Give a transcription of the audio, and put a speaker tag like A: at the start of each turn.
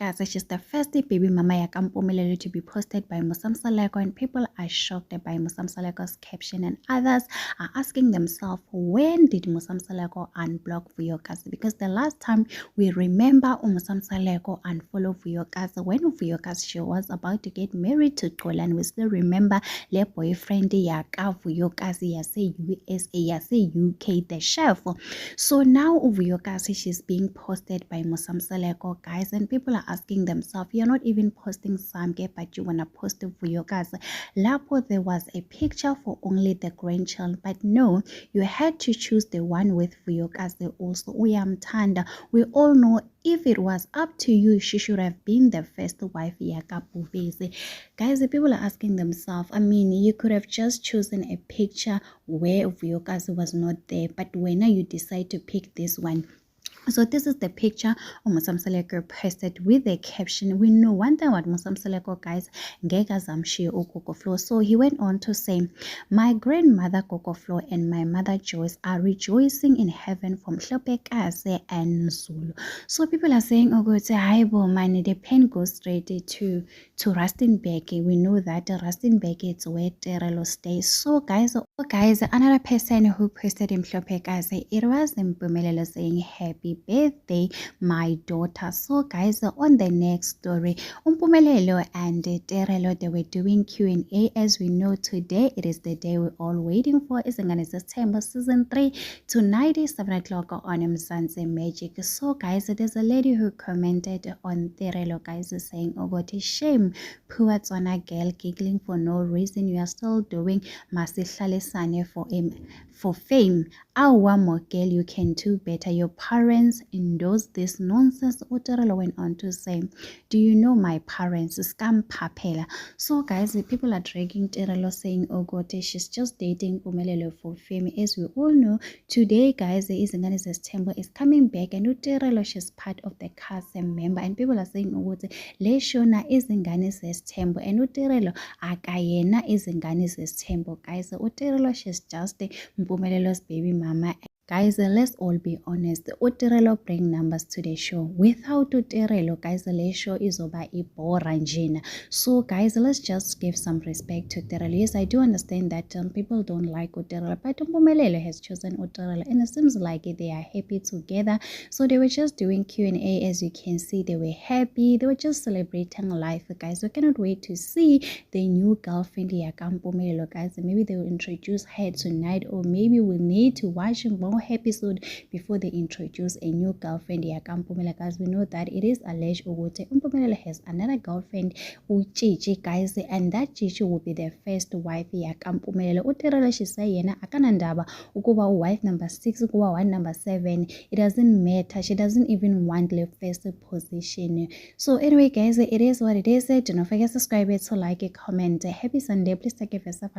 A: guys, she's the first baby mama ya Kampumelelo to be posted by Musamsaleko, and people are shocked by Musamsaleko's caption, and others are asking themselves, when did Musamsaleko unblock Vuyokazi? Because the last time we remember Musamsaleko unfollowed Vuyokazi when Vuyokazi she was about to get married to Xola. We still remember le boyfriend yaka Vuyokazi yase USA yase UK, the chef. So now Vuyokazi, she's being posted by Musamsaleko, guys, and people are asking themselves, you're not even posting Samke, but you wanna post Vuyokazi. Lapo there was a picture for only the grandchild, but no, you had to choose the one with Vuyokazi also. Uyamthanda. We all know if it was up to you, she should have been the first wife yaka Buvezi. Guys, the people are asking themselves, I mean, you could have just chosen a picture where Vuyokazi was not there, but when you decide to pick this one. So this is the picture Musamsaleko posted with the caption. We know one thing about Musamsaleko, guys, ngeke zamshiye uGogo Flo. So he went on to say, my grandmother Gogo Flo and my mother Joyce are rejoicing in heaven from Hlopekazi and Zulu. So people are saying, oh God, hi bo man, the pen goes straight to Rustenburg. We know that Rustenburg is where Terelo stays. So guys, another person who posted in Hlopekazi, it was Mpumelelo saying happy birthday my daughter. So guys, on the next story, Mpumelelo and Terelo, they were doing Q&A. As we know, today it is the day we're all waiting for. It's in September season 3 tonight is 7 o'clock on Mzansi Magic. So guys, there's a lady who commented on Terelo, guys, saying, oh what a shame, poor Tswana girl giggling for no reason. You are still doing Masihlalisane for fame. Our more girl, you can do better. Your parents endorse this nonsense. Uterelo went on to say, do you know my parents? Scam papela. So guys, the people are dragging Terelo, saying, oh God, she's just dating Mpumelelo for fame. As we all know, today guys, Izingane September is coming back, and Uterelo, she's part of the cast and member, and people are saying, oh God, le shona Izingane September, and Uterelo akayena Izingane September. Guys, Uterelo, she's just Mpumelelo's baby mama. Guys, let's all be honest. Uterelo bring numbers to the show. Without Uterelo, guys, the show is over Iboranjina. So, guys, let's just give some respect to Uterelo. Yes, I do understand that people don't like Uterelo, but Mpumelelo has chosen Uterelo, and it seems like they are happy together. So they were just doing Q&A. As you can see, they were happy. They were just celebrating life, guys. We cannot wait to see the new girlfriend yaka Mpumelelo, guys. Maybe they will introduce her tonight, or maybe we need to watch more episode before they introduce a new girlfriend yaka Mpumelelo, guys. We know that it is alleged ukuthi Mpumelelo has another girlfriend, Chichi, guys, and that Chichi will be the first wife yaka Mpumelelo. Uterelo she say yena akanandaba ukuba wife number 6 ukuba one number 7, it doesn't matter. She doesn't even want the first position. So anyway guys, it is what it is. Do not forget to subscribe, to like, comment. Happy Sunday. Please take care of yourself.